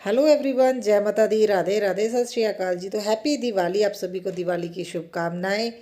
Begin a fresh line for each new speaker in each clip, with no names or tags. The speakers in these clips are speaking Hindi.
हेलो एवरीवन, जय माता दी, राधे राधे, सत श्री अकाल जी। तो हैप्पी दिवाली, आप सभी को दिवाली की शुभकामनाएं।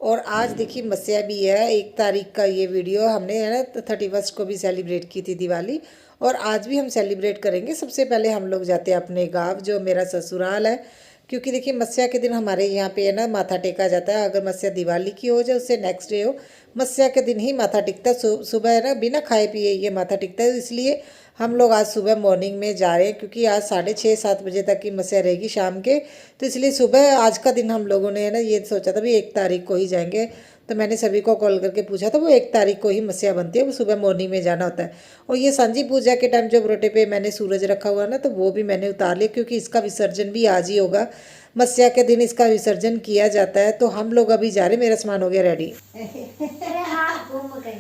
और आज देखिए मस्या भी है, 1 तारीख का ये वीडियो हमने है ना 31 को भी सेलिब्रेट की थी दिवाली। और आज भी हम सेलिब्रेट करेंगे। सबसे पहले हम लोग जाते हैं अपने गांव, जो मेरा ससुराल है। क्योंकि देखिए मस्या के दिन हमारे यहाँ पे है ना माथा टेका जाता है। अगर मस्या दिवाली की हो जाए उससे नेक्स्ट डे हो, मस्या के दिन ही माथा टिकता है। सुबह है ना बिना खाए पिए ये माथा टिकता है। इसलिए हम लोग आज सुबह मॉर्निंग में जा रहे हैं, क्योंकि आज 6:30-7 बजे तक की मस्या रहेगी शाम के। तो इसलिए सुबह आज का दिन हम लोगों ने ना ये सोचा था भी 1 तारीख को ही जाएंगे। तो मैंने सभी को कॉल करके पूछा था, वो 1 तारीख को ही मस्या बनती है, वो सुबह मॉर्निंग में जाना होता है। और ये सांझी पूजा के टाइम जो बरोटे पे मैंने सूरज रखा हुआ ना, तो वो भी मैंने उतार लिया, क्योंकि इसका विसर्जन भी आज ही होगा। मस्या के दिन इसका विसर्जन किया जाता है। तो हम लोग अभी जा रहे, मेरा सामान हो गया रेडी।
हाथ घूम गए।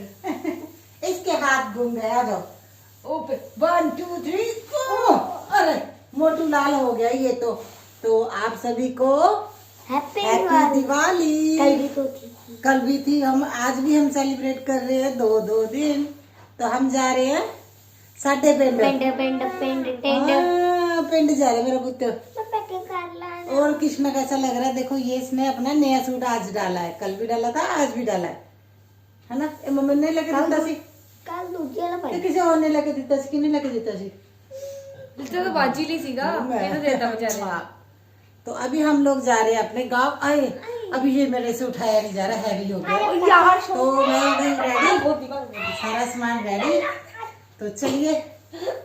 इसके हाथ घूम गया। जाओ ऊपर 1 2 3 4। अरे मोटू लाल हो गया ये तो आप सभी को
हैप्पी
हैप्पी दिवाली।
कल भी तो थी।
कल भी थी, हम आज भी हम सेलिब्रेट कर रहे हैं दो दिन। तो हम जा रहे हैं साढ़े पिंड। पिंड जा रहे हैं मेरा पुत्र। और कृष्णा कैसा लग रहा है देखो, ये इसने अपना नया सूट आज डाला है, कल भी डाला था आज भी डाला है ना। ये मम्मी ने लेके दिता सी,
कल दूजी वाला
ਤੇ ਕਿਸੇ ਹੋਰ ਨੇ ਲੈ ਕੇ ਦਿੱਤਾ ਸੀ, ਕਿਹਨੇ ਲੈ ਕੇ ਦਿੱਤਾ ਸੀ?
जिसने तो बाजी ली सीगा मैंने देता बेचारे।
हाँ। तो अभी हम लोग जा रहे हैं अपने गांव। आए अभी ये मेरे से उठाया नहीं जा रहा, हैवी हो गया।
यार
तो मैं हो गई रेडी, सारा सामान रेडी। तो चलिए,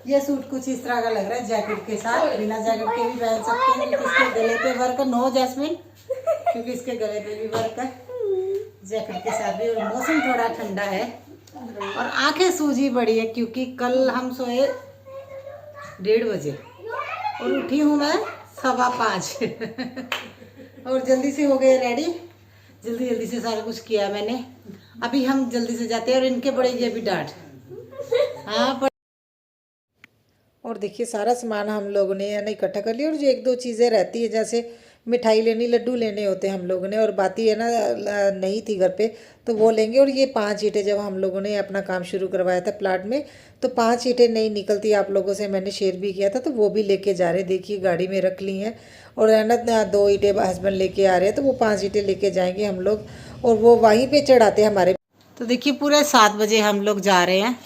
ये सूट कुछ इस तरह का लग रहा है, जैकेट के साथ। बिना जैकेट के भी पहन सकते हैं, क्योंकि इसके गले पे वर्क है। नो जैस्मिन, क्योंकि इसके गले पे भी वर्क है जैकेट के साथ भी। और मौसम थोड़ा ठंडा है और आंखें सूजी बड़ी है, क्योंकि कल हम सोए 1:30 बजे और उठी हूँ मैं 5:15। और जल्दी से हो गए रेडी, जल्दी से सारा कुछ किया मैंने। अभी हम जल्दी से जाते हैं। और इनके बड़े ये भी डांट। हाँ।
और देखिए सारा सामान हम लोगों ने है ना इकट्ठा कर लिया। और जो 1-2 चीज़ें रहती है, जैसे मिठाई लेनी, लड्डू लेने होते हैं हम लोगों ने, और बाती है ना नहीं थी घर पे, तो वो लेंगे। और ये 5 ईंटें जब हम लोगों ने अपना काम शुरू करवाया था प्लाट में, तो 5 ईंटें नहीं निकलती, आप लोगों से मैंने शेयर भी किया था, तो वो भी लेके जा रहे। देखिए गाड़ी में रख ली हैं। और है ना 2 ईंटें हस्बैंड लेके आ रहे हैं, तो वो 5 ईंटें लेके जाएंगे हम लोग, और वो वहीं पर चढ़ाते हैं हमारे।
तो देखिए पूरे 7 बजे हम लोग जा रहे हैं।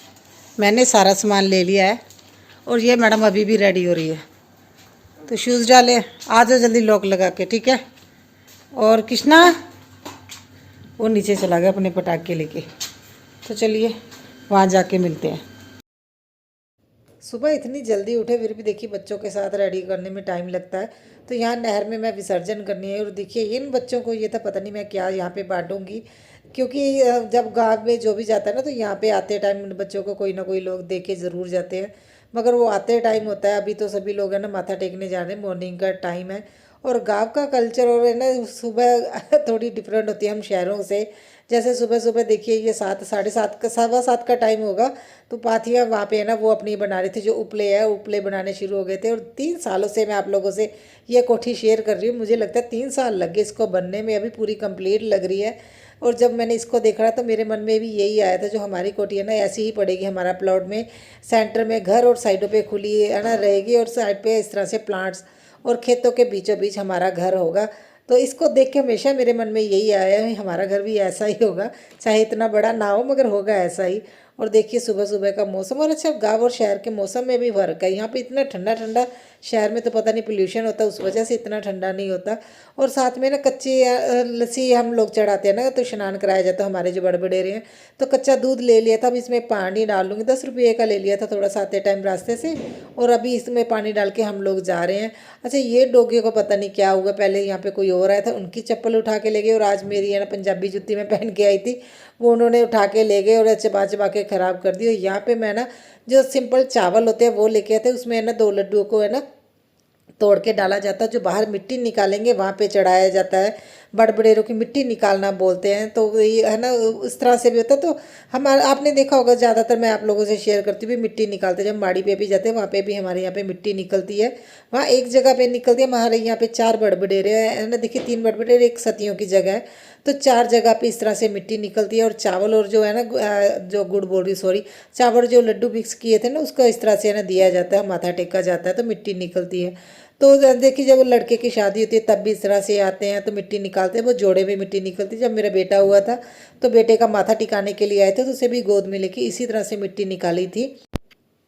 मैंने सारा सामान ले लिया है और ये मैडम अभी भी रेडी हो रही है। तो शूज़ डाले, आ जाओ जल्दी लॉक लगा के, ठीक है। और कृष्णा वो नीचे चला गया अपने पटाखे लेके। तो चलिए वहाँ जाके मिलते हैं।
सुबह इतनी जल्दी उठे, फिर भी देखिए बच्चों के साथ रेडी करने में टाइम लगता है। तो यहाँ नहर में मैं विसर्जन करनी है। और देखिए इन बच्चों को ये था पता नहीं मैं क्या यहाँ पे बांटूंगी, क्योंकि जब गांव में जो भी जाता है ना, तो यहाँ पे आते टाइम बच्चों को कोई ना कोई लोग दे के ज़रूर जाते हैं। मगर वो आते टाइम होता है। अभी तो सभी लोग है ना माथा टेकने जा रहे हैं, मॉर्निंग का टाइम है। और गांव का कल्चर और है ना सुबह थोड़ी डिफरेंट होती है हम शहरों से। जैसे सुबह सुबह देखिए ये 7, 7:30 का 7:15 का टाइम होगा, तो पाथियाँ वहाँ पे है ना वो अपनी बना रही थी, जो उपले है उपले बनाने शुरू हो गए थे। और 3 सालों से मैं आप लोगों से ये कोठी शेयर कर रही हूँ। मुझे लगता है 3 साल लग गए इसको बनने में, अभी पूरी कंप्लीट लग रही है। और जब मैंने इसको देखा तो मेरे मन में भी यही आया था, जो हमारी कोठी है ना ऐसी ही पड़ेगी हमारा प्लॉट में, सेंटर में घर और साइडों पे खुली है ना रहेगी, और साइड पे इस तरह से प्लांट्स, और खेतों के बीचों बीच हमारा घर होगा। तो इसको देख के हमेशा मेरे मन में यही आया है, हमारा घर भी ऐसा ही होगा, चाहे इतना बड़ा ना हो मगर होगा ऐसा ही। और देखिए सुबह सुबह का मौसम, और अच्छा गांव और शहर के मौसम में भी फ़र्क है। यहाँ पे इतना ठंडा ठंडा, शहर में तो पता नहीं पोल्यूशन होता है उस वजह से इतना ठंडा नहीं होता। और साथ में ना कच्ची लस्सी हम लोग चढ़ाते हैं ना, तो स्नान कराया जाता है हमारे जो बड़े बड़ेरे हैं। तो कच्चा दूध ले लिया था, अब इसमें पानी डाल लूँगी। 10 रुपये का ले लिया था थोड़ा सा आते टाइम रास्ते से, और अभी इसमें पानी डाल के हम लोग जा रहे हैं। अच्छा ये डोगे को पता नहीं क्या हुआ, पहले यहाँ पे कोई और आया था, उनकी चप्पल उठा के ले गए। और आज मेरी है ना पंजाबी जुत्ती में पहन के आई थी, वो उन्होंने उठा के ले गए और चबा चबा के ख़राब कर दी। और यहाँ पे मैं ना जो सिंपल चावल होते हैं वो लेके आते, उसमें है ना 2 लड्डुओं को है ना तोड़ के डाला जाता है, जो बाहर मिट्टी निकालेंगे वहाँ पे चढ़ाया जाता है। बड़ बड़ेरों की मिट्टी निकालना बोलते हैं, तो ये है ना उस तरह से भी होता है। तो हमारा आपने देखा होगा, ज़्यादातर मैं आप लोगों से शेयर करती हूँ भी मिट्टी निकालते हैं। जब माड़ी पे भी जाते हैं वहाँ पे भी हमारे यहाँ पे मिट्टी निकलती है। वहाँ एक जगह पे निकलती है, हमारे यहाँ पे 4 बड़बड़ेरे है ना, देखिए 3 बड़बड़ेरे, एक सतियों की जगह है, तो 4 जगह पे इस तरह से मिट्टी निकलती है। और चावल और जो है ना जो गुड़ बोल रही, सॉरी, चावल जो लड्डू मिक्स किए थे ना उसको इस तरह से है ना दिया जाता है, माथा टेका जाता है, तो मिट्टी निकलती है। तो देखिए जब लड़के की शादी होती है तब भी इस तरह से आते हैं तो मिट्टी निकालते हैं। वो जोड़े में मिट्टी निकलती है। जब मेरा बेटा हुआ था तो बेटे का माथा टिकाने के लिए आए थे, तो उसे भी गोद में लेके इसी तरह से मिट्टी निकाली थी।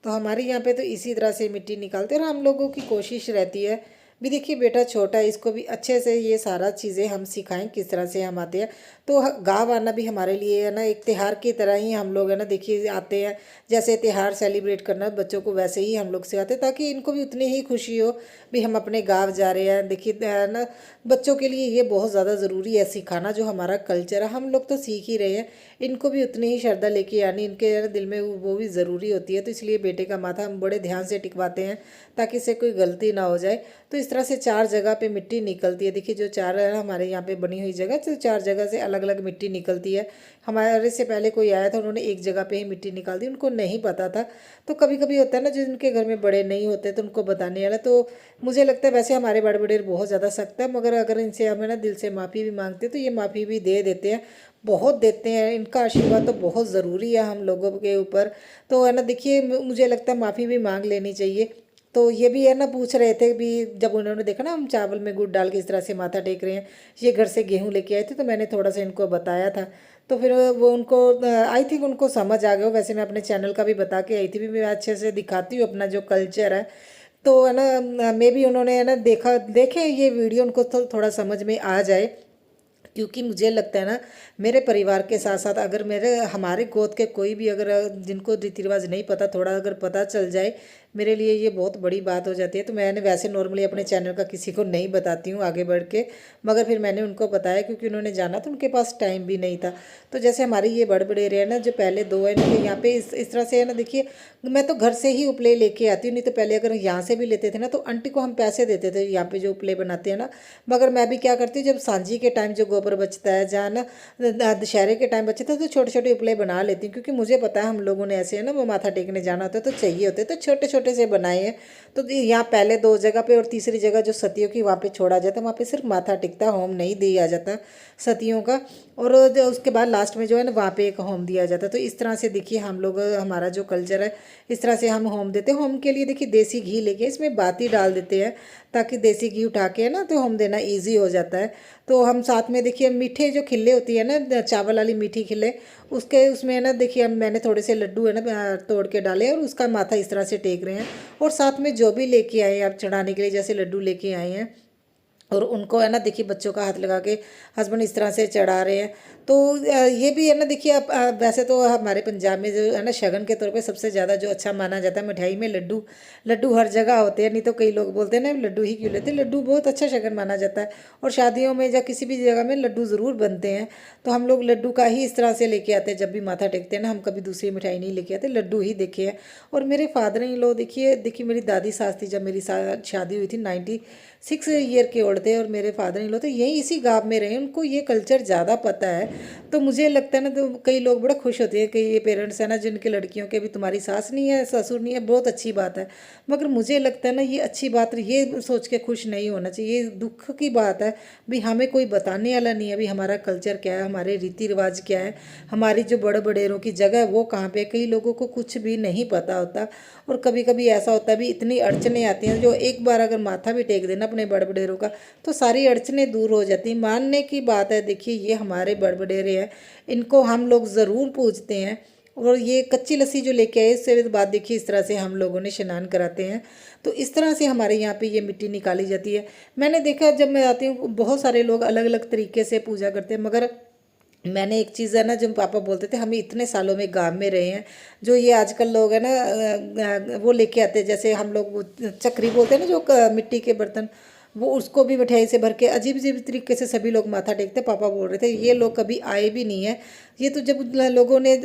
तो हमारे यहाँ पे तो इसी तरह से मिट्टी निकालते हैं। और हम लोगों की कोशिश रहती है भी, देखिए बेटा छोटा है, इसको भी अच्छे से ये सारा चीज़ें हम सिखाएं किस तरह से हम आते हैं। तो गाँव आना भी हमारे लिए है ना एक त्यौहार की तरह ही हम लोग है ना देखिए आते हैं। जैसे त्यौहार सेलिब्रेट करना बच्चों को वैसे ही हम लोग सिखाते हैं, ताकि इनको भी उतनी ही खुशी हो भी हम अपने गाँव जा रहे हैं। देखिए है ना बच्चों के लिए ये बहुत ज़्यादा ज़रूरी है सिखाना, जो हमारा कल्चर है हम लोग तो सीख ही रहे हैं, इनको भी उतनी ही श्रद्धा लेके आनी इनके दिल में वो भी ज़रूरी होती है। तो इसलिए बेटे का माथा हम बड़े ध्यान से टिकवाते हैं ताकि इससे कोई गलती ना हो जाए। तो इस तरह से 4 जगह पे मिट्टी निकलती है। देखिए जो 4 है हमारे यहाँ पे बनी हुई जगह, तो 4 जगह से अलग अलग मिट्टी निकलती है। हमारे से पहले कोई आया था, उन्होंने एक जगह पे ही मिट्टी निकाल दी, उनको नहीं पता था। तो कभी कभी होता है ना जिनके घर में बड़े नहीं होते तो उनको बताने वाला। तो मुझे लगता है वैसे हमारे बड़े बड़े बहुत ज़्यादा सख्त है, मगर अगर इनसे हमें ना दिल से माफ़ी भी मांगते तो ये माफ़ी भी दे देते हैं, बहुत देते हैं। इनका आशीर्वाद तो बहुत ज़रूरी है हम लोगों के ऊपर। तो है ना देखिए मुझे लगता है माफ़ी भी मांग लेनी चाहिए। तो ये भी है ना पूछ रहे थे भी, जब उन्होंने देखा ना हम चावल में गुड़ डाल के इस तरह से माथा टेक रहे हैं, ये घर से गेहूं लेके आए थे, तो मैंने थोड़ा सा इनको बताया था। तो फिर वो उनको आई थिंक उनको समझ आ गया। वैसे मैं अपने चैनल का भी बता के आई थी भी, मैं अच्छे से दिखाती हूँ अपना जो कल्चर है। तो है ना मे भी उन्होंने है ना देखे ये वीडियो, उनको थोड़ा समझ में आ जाए। क्योंकि मुझे लगता है ना मेरे परिवार के साथ साथ अगर हमारे गोद के कोई भी अगर जिनको रीति रिवाज नहीं पता, थोड़ा अगर पता चल जाए, मेरे लिए ये बहुत बड़ी बात हो जाती है। तो मैंने वैसे नॉर्मली अपने चैनल का किसी को नहीं बताती हूँ आगे बढ़ के, मगर फिर मैंने उनको बताया क्योंकि उन्होंने जाना तो उनके पास टाइम भी नहीं था। तो जैसे हमारी ये बड़बड़ेरे है ना, जो पहले 2 है इनके यहाँ पे इस तरह से है ना देखिए, मैं तो घर से ही उपले लेके आती हूँ, नहीं तो पहले अगर यहाँ से भी लेते थे ना तो आंटी को हम पैसे देते थे यहाँ पे जो उपले बनाते हैं ना। मगर मैं भी क्या करती हूँ, जब सांझी के टाइम जो गोबर बचता है, जहाँ ना दशहरे के टाइम बचता है, तो छोटे छोटे उपले बना लेती हूँ। क्योंकि मुझे पता है हम लोगों ने ऐसे है ना वो माथा टेकने जाना होता है तो चाहिए होते, तो छोटे छोटे से बनाए हैं। तो यहाँ पहले 2 जगह पे, और तीसरी जगह जो सतियों की वहाँ पे छोड़ा जाता है, वहाँ पे सिर्फ माथा टिकता, होम नहीं दिया जाता सतियों का। और उसके बाद लास्ट में जो है ना वहाँ पे एक होम दिया जाता है। तो इस तरह से देखिए हम लोग हमारा जो कल्चर है इस तरह से हम होम देते हैं। होम के लिए देखिए देसी घी लेके इसमें बाती डाल देते हैं, ताकि देसी घी उठा के है ना तो होम देना ईजी हो जाता है। तो हम साथ में देखिए मीठे जो खिल्ले होती है ना, चावल वाली मीठी खिल्ले, उसमें है ना देखिए हम मैंने थोड़े से लड्डू है ना तोड़ के डाले और उसका माथा इस तरह से टेक रहे हैं। और साथ में जो भी लेके आए आप चढ़ाने के लिए, जैसे लड्डू लेके आए हैं, और उनको है ना देखिए बच्चों का हाथ लगा के हस्बैंड इस तरह से चढ़ा रहे हैं। तो ये भी है ना देखिए अब वैसे तो हमारे पंजाब में जो है ना शगन के तौर पे सबसे ज़्यादा जो अच्छा माना जाता है मिठाई में लड्डू। लड्डू हर जगह होते हैं, नहीं तो कई लोग बोलते हैं ना लड्डू ही क्यों लेते हैं, लड्डू बहुत अच्छा शगन माना जाता है। और शादियों में या किसी भी जगह में लड्डू ज़रूर बनते हैं। तो हम लोग लड्डू का ही इस तरह से लेके आते हैं, जब भी माथा टेकते हैं ना हम कभी दूसरी मिठाई नहीं लेके आते, लड्डू ही देखे हैं। और मेरे फादर इन लॉ देखिए मेरी दादी सास थी, जब मेरी शादी हुई थी 96 ईयर के ओल्ड थे, और मेरे फादर इन लॉ तो यही इसी गाँव में रहे, उनको ये कल्चर ज़्यादा पता है। तो मुझे लगता है ना तो कई लोग बड़ा खुश होते हैं कि ये पेरेंट्स है ना जिनकी लड़कियों के भी तुम्हारी सास नहीं है ससुर नहीं है, बहुत अच्छी बात है। मगर मुझे लगता है ना ये अच्छी बात, ये सोच के खुश नहीं होना चाहिए, ये दुख की बात है भी हमें कोई बताने वाला नहीं है भी हमारा कल्चर क्या है, हमारे रीति रिवाज क्या है, हमारी जो बड़े बड़ेरों की जगह है वो कहाँ पे। कई लोगों को कुछ भी नहीं पता होता। और कभी कभी ऐसा होता है भी इतनी अड़चने आती हैं, जो एक बार अगर माथा भी टेक देना अपने बड़े बड़ेरों का तो सारी अड़चने दूर हो जाती हैं। मानने की बात है, देखिए ये हमारे बड़े बड़ेरे हैं, इनको हम लोग ज़रूर पूजते हैं। और ये कच्ची लस्सी जो लेके आए इससे बाद देखिए इस तरह से हम लोगों ने स्नान कराते हैं। तो इस तरह से हमारे यहाँ पे ये मिट्टी निकाली जाती है। मैंने देखा जब मैं आती हूँ बहुत सारे लोग अलग अलग तरीके से पूजा करते हैं, मगर मैंने एक चीज़ है ना जो पापा बोलते थे, हम इतने सालों में गांव में रहे हैं, जो ये आजकल लोग है ना वो लेके आते हैं, जैसे हम लोग वो चक्री बोलते हैं ना जो मिट्टी के बर्तन, वो उसको भी मिठाई से भर के अजीब अजीब तरीके से सभी लोग माथा टेकते। पापा बोल रहे थे ये लोग कभी आए भी नहीं है ये तो जब लोगों ने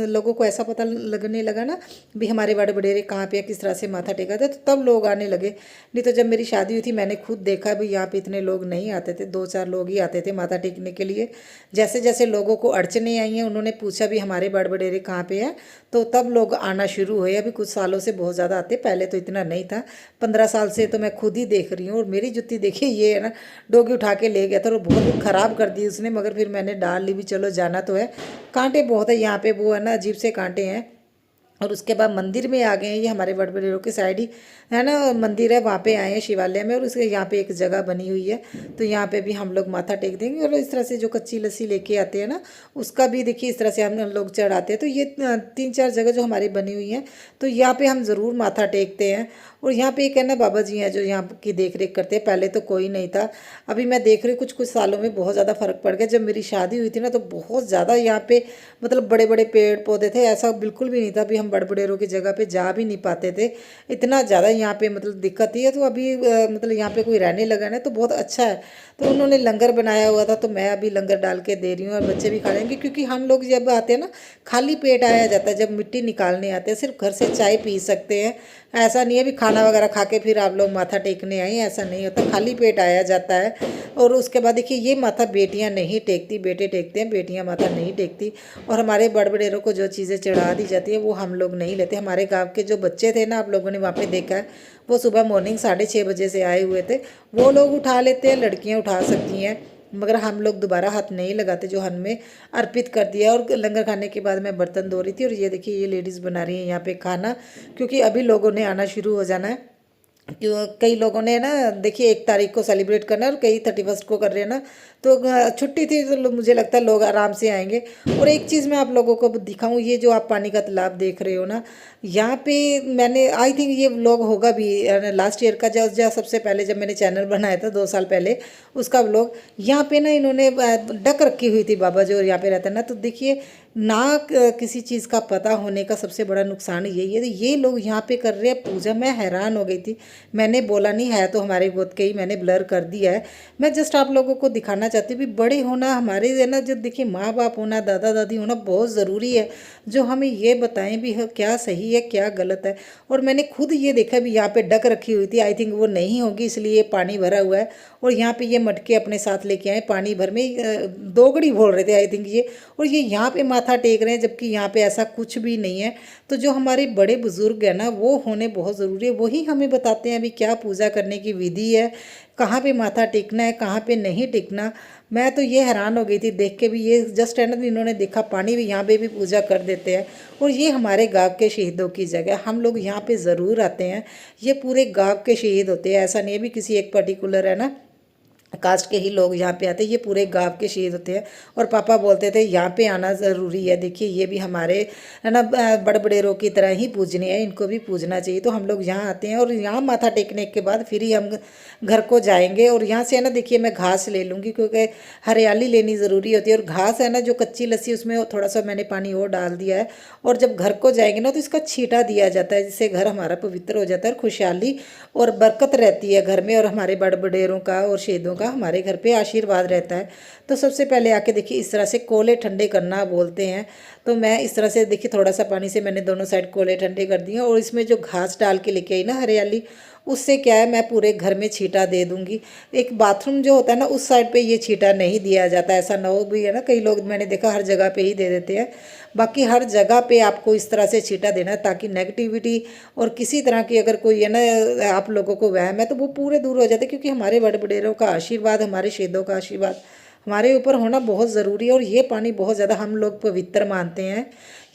लोगों को ऐसा पता लगने लगा ना भी हमारे बड़े बडेरे कहाँ पे किस तरह से माथा टेका था, तो तब लोग आने लगे। नहीं तो जब मेरी शादी हुई थी मैंने खुद देखा भी यहाँ पे इतने लोग नहीं आते थे, 2-4 लोग ही आते थे माथा टेकने के लिए। जैसे जैसे लोगों को अड़चने आई हैं उन्होंने पूछा भी हमारे बड़े बडेरे कहाँ पे है, तो तब लोग आना शुरू हुए। अभी कुछ सालों से बहुत ज़्यादा आते, पहले तो इतना नहीं था। 15 साल से तो मैं खुद ही देख रही हूँ। और मेरी जुत्ती देखिए ये है ना, डोगी उठा के ले गया था और बहुत ख़राब कर दी उसने, मगर फिर मैंने डाल ली भी, चलो जाना तो है। कांटे बहुत है यहाँ पे, वो है ना अजीब से कांटे हैं। और उसके बाद मंदिर में आ गए हैं, ये हमारे बड़बड़ेरों के साइड ही है ना मंदिर है, वहाँ पे आए हैं शिवालय में। और उसके यहाँ पे एक जगह बनी हुई है, तो यहाँ पे भी हम लोग माथा टेक देंगे। और इस तरह से जो कच्ची लस्सी लेके आते हैं ना, उसका भी देखिए इस तरह से हम लोग चढ़ाते हैं। तो ये 3-4 जगह जो हमारी बनी हुई हैं, तो यहाँ पे हम ज़रूर माथा टेकते हैं। और यहाँ पे एक है ना बाबा जी हैं जो यहाँ की देख रेख करते हैं, पहले तो कोई नहीं था। अभी मैं देख रही हूँ कुछ कुछ सालों में बहुत ज़्यादा फ़र्क पड़ गया। जब मेरी शादी हुई थी ना, तो बहुत ज़्यादा यहाँ पे मतलब बड़े बड़े पेड़ पौधे थे, ऐसा बिल्कुल भी नहीं था भी हम बड़बड़ेरों की जगह पे जा भी नहीं पाते थे, इतना ज़्यादा यहाँ पे मतलब दिक्कत थी। है तो अभी मतलब यहाँ पे कोई रहने लगा ना, तो बहुत अच्छा है। तो उन्होंने लंगर बनाया हुआ था, तो मैं अभी लंगर डाल के दे रही हूँ और बच्चे भी खा लेंगे। क्योंकि हम लोग जब आते हैं ना, खाली पेट आया जाता है। जब मिट्टी निकालने आते हैं सिर्फ घर से चाय पी सकते हैं, ऐसा नहीं है भी खाना वगैरह खा के फिर आप लोग माथा टेकने आए, ऐसा नहीं होता, खाली पेट आया जाता है। और उसके बाद देखिए ये माथा बेटियां नहीं टेकती, बेटे टेकते हैं, बेटियां माथा नहीं टेकती। और हमारे बड़बड़ेरों को जो चीज़ें चढ़ा दी जाती है वो हम लोग नहीं लेते। हमारे गाँव के जो बच्चे थे ना, आप लोगों ने वहाँ पे देखा है, वो सुबह मॉर्निंग 6:30 बजे से आए हुए थे, वो लोग उठा लेते हैं, लड़कियाँ उठा सकती हैं, मगर हम लोग दोबारा हाथ नहीं लगाते जो हन में अर्पित कर दिया। और लंगर खाने के बाद मैं बर्तन धो रही थी, और ये देखिए ये लेडीज़ बना रही हैं यहाँ पे खाना, क्योंकि अभी लोगों ने आना शुरू हो जाना है। क्यों कई लोगों ने ना देखिए 1 तारीख को सेलिब्रेट करना है और कई 31 को कर रहे हैं ना, तो छुट्टी थी तो मुझे लगता है लोग आराम से आएंगे। और एक चीज़ मैं आप लोगों को दिखाऊं, ये जो आप पानी का तालाब देख रहे हो ना, यहाँ पे मैंने आई थिंक ये व्लॉग होगा भी लास्ट ईयर का, जब सबसे पहले जब मैंने चैनल बनाया था 2 साल पहले, उसका व्लॉग। यहाँ पे ना इन्होंने डक रखी हुई थी, बाबा जो यहाँ पे रहता है ना, तो देखिए ना किसी चीज़ का पता होने का सबसे बड़ा नुकसान यही है। तो ये लोग यहाँ पे कर रहे हैं पूजा, मैं हैरान हो गई थी। मैंने बोला नहीं है तो हमारे गोद के ही मैंने ब्लर कर दिया है। मैं जस्ट आप लोगों को दिखाना चाहती हूँ भी बड़े होना हमारे है ना, जो देखिए माँ बाप होना, दादा दादी होना बहुत ज़रूरी है, जो हमें ये बताएं भी क्या सही है क्या गलत है। और मैंने खुद ये देखा भी यहाँ पे डक रखी हुई थी, आई थिंक वो नहीं होगी इसलिए पानी भरा हुआ है। और यहाँ पे ये मटके अपने साथ लेके आए पानी भर में, दोगड़ी बोल रहे थे आई थिंक ये। और ये यहाँ पे माथा टेक रहे हैं, जबकि यहाँ पे ऐसा कुछ भी नहीं है। तो जो हमारे बड़े बुजुर्ग हैं ना, वो होने बहुत ज़रूरी है, वही हमें बताते हैं अभी क्या पूजा करने की विधि है, कहाँ पे माथा टेकना है, कहाँ पे नहीं टेकना। मैं तो ये हैरान हो गई थी देख के भी, ये जस्ट है ना, इन्होंने देखा पानी भी यहाँ पे भी पूजा कर देते हैं। और ये हमारे गांव के शहीदों की जगह, हम लोग यहाँ पे ज़रूर आते हैं। ये पूरे गांव के शहीद होते हैं, ऐसा नहीं है भी किसी एक पर्टिकुलर है ना कास्ट के ही लोग यहाँ पे आते हैं, ये पूरे गांव के शहीद होते हैं। और पापा बोलते थे यहाँ पे आना ज़रूरी है। देखिए ये भी हमारे है ना बड़बड़ेरों की तरह ही पूजने हैं, इनको भी पूजना चाहिए। तो हम लोग यहाँ आते हैं और यहाँ माथा टेकने के बाद फिर ही हम घर को जाएंगे। और यहाँ से है ना देखिए मैं घास ले लूँगी, क्योंकि हरियाली लेनी ज़रूरी होती है। और घास है ना जो कच्ची लस्सी, उसमें थोड़ा सा मैंने पानी और डाल दिया है। और जब घर को जाएंगे ना, तो इसका छींटा दिया जाता है, जिससे घर हमारा पवित्र हो जाता है और खुशहाली और बरकत रहती है घर में। और हमारे बड़बड़ेरों का और शहीदों का हमारे घर पे आशीर्वाद रहता है। तो सबसे पहले आके देखिए इस तरह से कोले ठंडे करना बोलते हैं। तो मैं इस तरह से देखिए थोड़ा सा पानी से मैंने दोनों साइड कोले ठंडे कर दिए। और इसमें जो घास डाल के लेके आई ना हरियाली, उससे क्या है मैं पूरे घर में छींटा दे दूंगी। एक बाथरूम जो होता है ना, उस साइड पे ये छींटा नहीं दिया जाता, ऐसा ना हो भी है ना, कई लोग मैंने देखा हर जगह पे ही दे देते हैं। बाकी हर जगह पे आपको इस तरह से छींटा देना है, ताकि नेगेटिविटी और किसी तरह की अगर कोई है ना आप लोगों को वहम है, तो वो पूरे दूर हो जाते हैं। क्योंकि हमारे बड़े बड़ेरों का आशीर्वाद, हमारे शहीदों का आशीर्वाद हमारे ऊपर होना बहुत ज़रूरी है। और ये पानी बहुत ज़्यादा हम लोग पवित्र मानते हैं।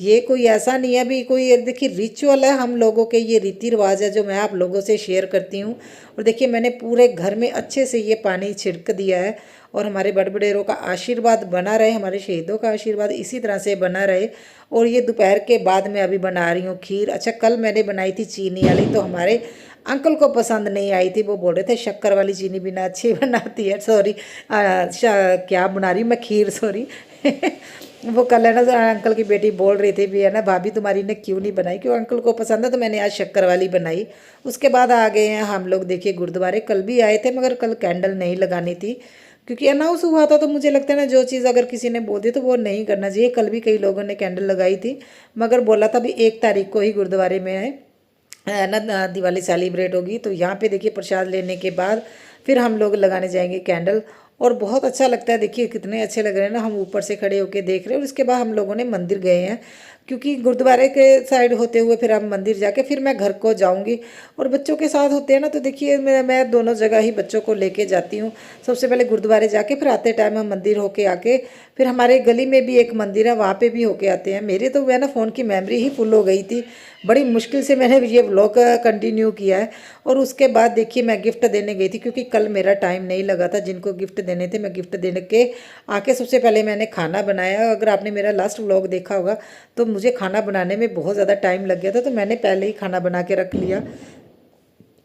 ये कोई ऐसा नहीं है भी कोई, देखिए रिचुअल है हम लोगों के, ये रीति रिवाज है जो मैं आप लोगों से शेयर करती हूँ। और देखिए मैंने पूरे घर में अच्छे से ये पानी छिड़क दिया है। और हमारे बड़बड़ेरों का आशीर्वाद बना रहे, हमारे शहीदों का आशीर्वाद इसी तरह से बना रहे। और ये दोपहर के बाद में अभी बना रही हूँ खीर। अच्छा कल मैंने बनाई थी चीनी वाली, तो हमारे अंकल को पसंद नहीं आई थी, वो बोल रहे थे शक्कर वाली चीनी बिना अच्छी बनाती है। सॉरी क्या बना रही मैं खीर, सॉरी वो कल है ना अंकल की बेटी बोल रही थी भी है ना भाभी तुम्हारी ने क्यों नहीं बनाई, क्यों अंकल को पसंद है, तो मैंने आज शक्कर वाली बनाई। उसके बाद आ गए हैं हम लोग देखिए गुरुद्वारे। कल भी आए थे मगर कल कैंडल नहीं लगानी थी, क्योंकि अनाउंस हुआ था तो मुझे लगता है ना जो चीज़ अगर किसी ने बोल दी तो वो नहीं करना चाहिए। कल भी कई लोगों ने कैंडल लगाई थी, मगर बोला था भी 1 तारीख को ही गुरुद्वारे में है ना दिवाली सेलिब्रेट होगी। तो यहाँ पे देखिए प्रसाद लेने के बाद फिर हम लोग लगाने जाएंगे कैंडल, और बहुत अच्छा लगता है। देखिए कितने अच्छे लग रहे हैं ना, हम ऊपर से खड़े होके देख रहे हैं। और उसके बाद हम लोगों ने मंदिर गए हैं, क्योंकि गुरुद्वारे के साइड होते हुए फिर हम मंदिर जाके फिर मैं घर को जाऊंगी। और बच्चों के साथ होते हैं ना, तो देखिए मैं दोनों जगह ही बच्चों को लेके जाती हूँ। सबसे पहले गुरुद्वारे जाके फिर आते टाइम हम मंदिर होके आके फिर हमारे गली में भी एक मंदिर है, वहाँ पे भी होके आते हैं। मेरे तो वह ना फ़ोन की मेमोरी ही फुल हो गई थी, बड़ी मुश्किल से मैंने ये व्लॉग कंटिन्यू किया है। और उसके बाद देखिए मैं गिफ्ट देने गई थी, क्योंकि कल मेरा टाइम नहीं लगा था। जिनको गिफ्ट देने थे मैं गिफ्ट देने के आके सबसे पहले मैंने खाना बनाया। अगर आपने मेरा लास्ट व्लॉग देखा होगा तो मुझे खाना बनाने में बहुत ज़्यादा टाइम लग गया था, तो मैंने पहले ही खाना बना के रख लिया।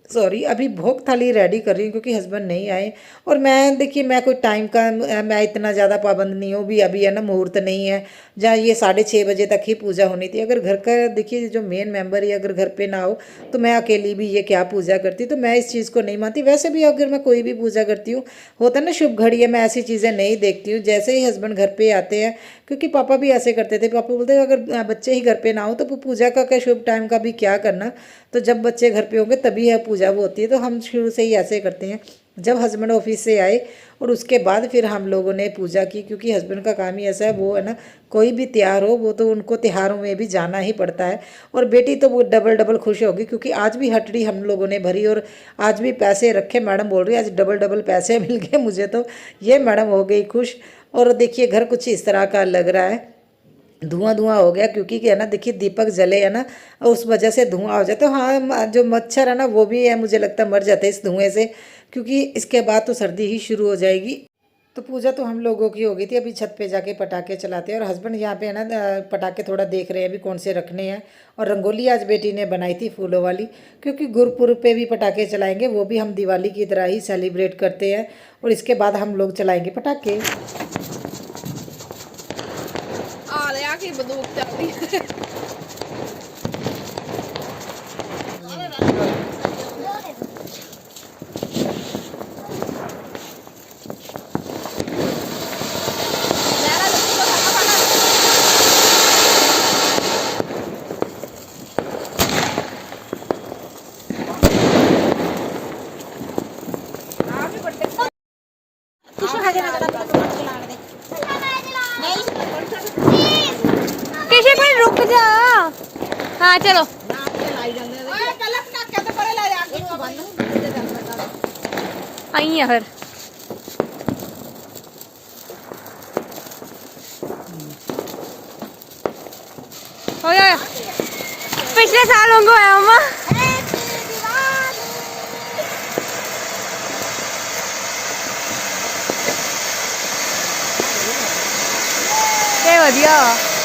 सॉरी, अभी भोग थाली रेडी कर रही हूँ क्योंकि हस्बैंड नहीं आए। और मैं देखिए मैं कोई टाइम का मैं इतना ज़्यादा पाबंद नहीं हूँ भी। अभी है ना मुहूर्त नहीं है जहाँ ये 6:30 बजे तक ही पूजा होनी थी। अगर घर का देखिए जो मेन मेंबर है अगर घर पे ना हो तो मैं अकेली भी ये क्या पूजा करती, तो मैं इस चीज़ को नहीं मानती। वैसे भी अगर मैं कोई भी पूजा करती हूँ होता है ना शुभ घड़ी है, मैं ऐसी चीज़ें नहीं देखती हूँ। जैसे ही हस्बैंड घर पे आते हैं, क्योंकि पापा भी ऐसे करते थे, पापा बोलते हैं अगर बच्चे ही घर पे ना हो तो पूजा का क्या शुभ टाइम का भी क्या करना, तो जब बच्चे घर पे होंगे तभी है पूजा वो होती है। तो हम शुरू से ही ऐसे करते हैं। जब हस्बैंड ऑफिस से आए और उसके बाद फिर हम लोगों ने पूजा की, क्योंकि हस्बैंड का काम ही ऐसा है, वो है ना कोई भी त्योहार हो वो तो उनको त्योहारों में भी जाना ही पड़ता है। और बेटी तो वो डबल डबल खुश होगी, क्योंकि आज भी हटड़ी हम लोगों ने भरी और आज भी पैसे रखे। मैडम बोल रही है आज डबल डबल पैसे मिल गए मुझे, तो ये मैडम हो गई खुश। और देखिए घर कुछ इस तरह का लग रहा है, धुआं धुआं हो गया, क्योंकि क्या है ना देखिए दीपक जले है ना, उस वजह से धुआं हो जाता है। हाँ जो मच्छर है ना वो भी है, मुझे लगता है मर जाते हैं इस धुएं से, क्योंकि इसके बाद तो सर्दी ही शुरू हो जाएगी। तो पूजा तो हम लोगों की हो गई थी। अभी छत पे जाके पटाखे चलाते हैं, और हस्बैंड यहाँ पे है ना पटाखे थोड़ा देख रहे हैं अभी कौन से रखने हैं। और रंगोली आज बेटी ने बनाई थी फूलों वाली, क्योंकि गुरुपुरब पे भी पटाखे चलाएंगे, वो भी हम दिवाली की तरह ही सेलिब्रेट करते हैं। और इसके बाद हम लोग चलाएंगे पटाखे।
आ रहा कि बंदूक चल रही है। किसी कोई रुक जा। हाँ चलो आई है फिर। हो गया पिछले साल होंगे मम्मा। बढ़िया।